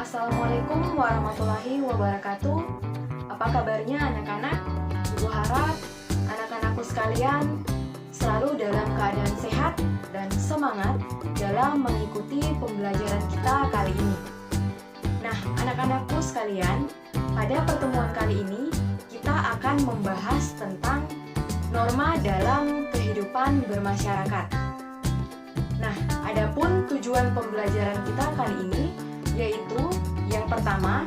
Assalamualaikum warahmatullahi wabarakatuh. Apa kabarnya anak-anak? Ibu harap anak-anakku sekalian selalu dalam keadaan sehat dan semangat dalam mengikuti pembelajaran kita kali ini. Nah, anak-anakku sekalian, pada pertemuan kali ini kita akan membahas tentang norma dalam kehidupan bermasyarakat. Nah, adapun tujuan pembelajaran kita kali ini yaitu yang pertama,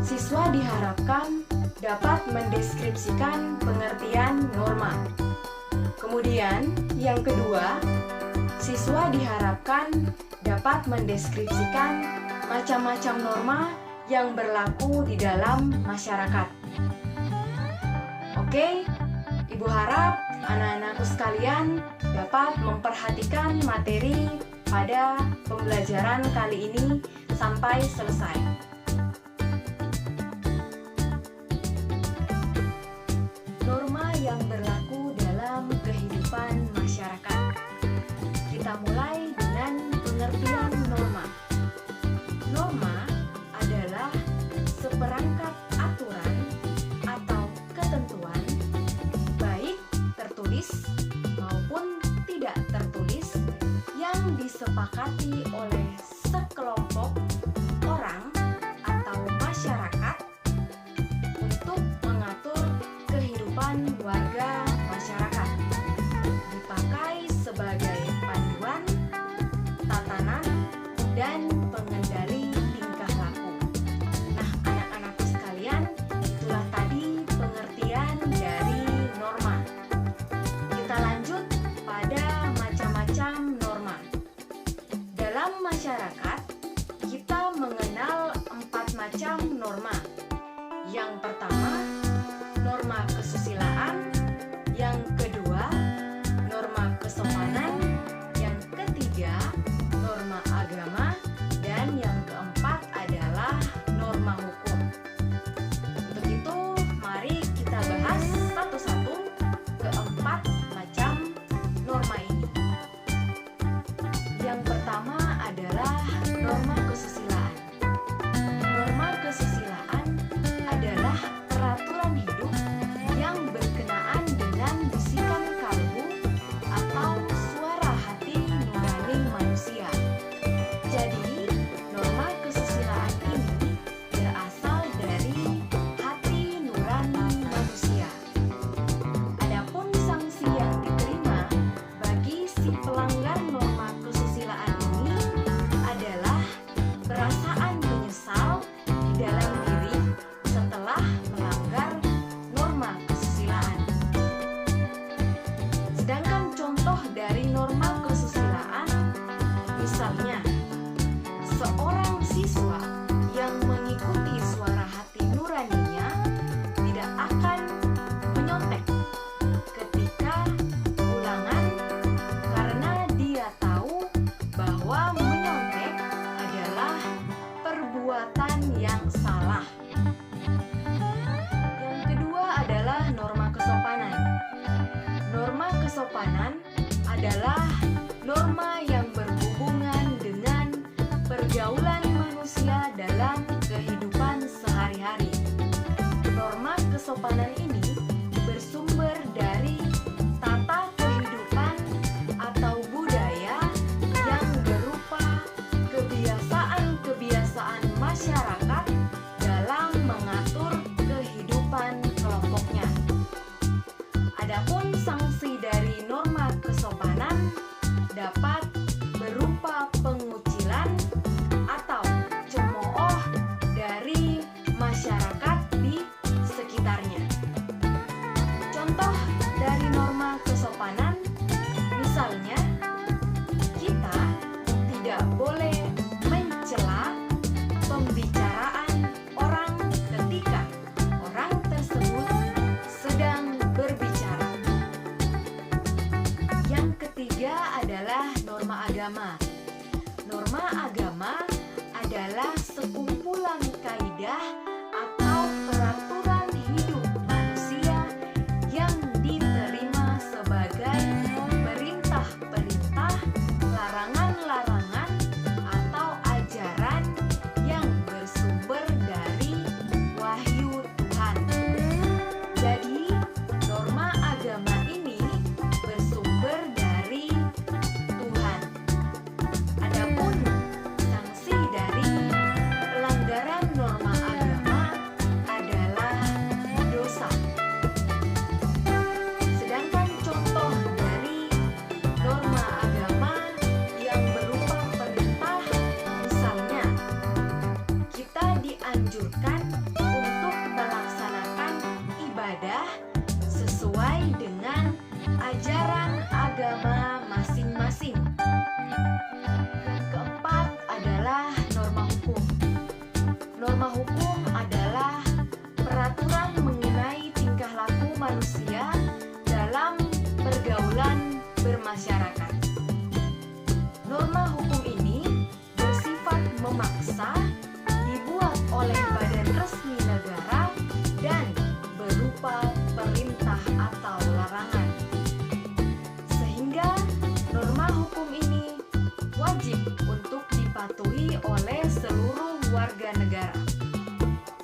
siswa diharapkan dapat mendeskripsikan pengertian norma. Kemudian, yang kedua, siswa diharapkan dapat mendeskripsikan macam-macam norma yang berlaku di dalam masyarakat. Oke, Ibu harap anak-anakku sekalian dapat memperhatikan materi pada pembelajaran kali ini sampai selesai. Norma yang berlaku dalam kehidupan masyarakat. Kita mulai dengan pengertian norma. Norma adalah seperangkat aturan atau ketentuan, baik tertulis maupun tidak tertulis, yang disepakati oleh sekelompok orang atau masyarakat untuk mengatur kehidupan warga masyarakat, dipakai sebagai panduan, tatanan, dan pengendali tingkah laku. Nah, anak-anakku sekalian, itulah tadi pengertian dari norma. Kita lanjut pada macam-macam norma. Dalam masyarakat, kita mengenal 4 macam norma. Yang pertama, norma kesusilaan. Yang kedua, norma kesopanan. Yang ketiga, norma agama. Dan yang keempat adalah norma hukum. Untuk itu, mari kita bahas satu-satu keempat macam norma ini. Yang pertama adalah norma kesusilaan. Norma kesusilaan adalah peraturan hidup yang berkenaan dengan bisikan kalbu atau suara hati nurani manusia. Jadi, norma kesusilaan ini berasal dari hati nurani manusia. Adapun sanksi yang diterima bagi si pelanggar norma kesusilaan ini adalah perasaan menyesal di dalam diri setelah melanggar norma kesusilaan. Sedangkan contoh dari norma kesusilaan, misalnya seorang siswa yang mengikuti suara hati nuraninya tidak akan menyontek ketika ulangan karena dia tahu bahwa menyontek adalah perbuatan yang salah. Yang kedua adalah norma kesopanan. Norma kesopanan adalah norma yang berhubungan dengan pergaulan manusia dalam kehidupan sehari-hari. Norma kesopanan ini bersumber dari tata kehidupan atau budaya yang berupa kebiasaan-kebiasaan masyarakat dalam mengatur kehidupan kelompoknya. Adapun sanksi dari norma kesopanan dapat berupa pengucilan atau cemooh dari masyarakat di sekitarnya. Contoh dari norma kesopanan, misalnya, kita tidak boleh mencela pembicaraan orang ketika orang tersebut sedang berbicara. Yang ketiga adalah norma agama. Norma agama adalah sekumpulan kaidah atau peraturan hidup manusia yang diterima sebagai perintah-perintah, larangan-larangan, atau ajaran yang masyarakat. Norma hukum ini bersifat memaksa, dibuat oleh badan resmi negara, dan berupa perintah atau larangan. Sehingga norma hukum ini wajib untuk dipatuhi oleh seluruh warga negara.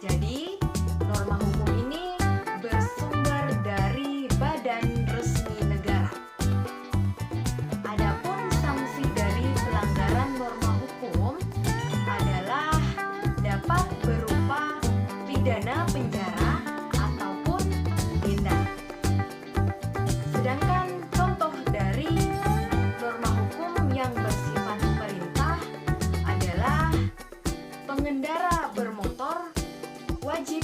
Jadi, norma hukum ini bersumber dari badan resmi negara. Adapun sanksi dari pelanggaran norma hukum adalah dapat berupa pidana penjara ataupun denda. Sedangkan contoh dari norma hukum yang bersifat perintah adalah pengendara bermotor wajib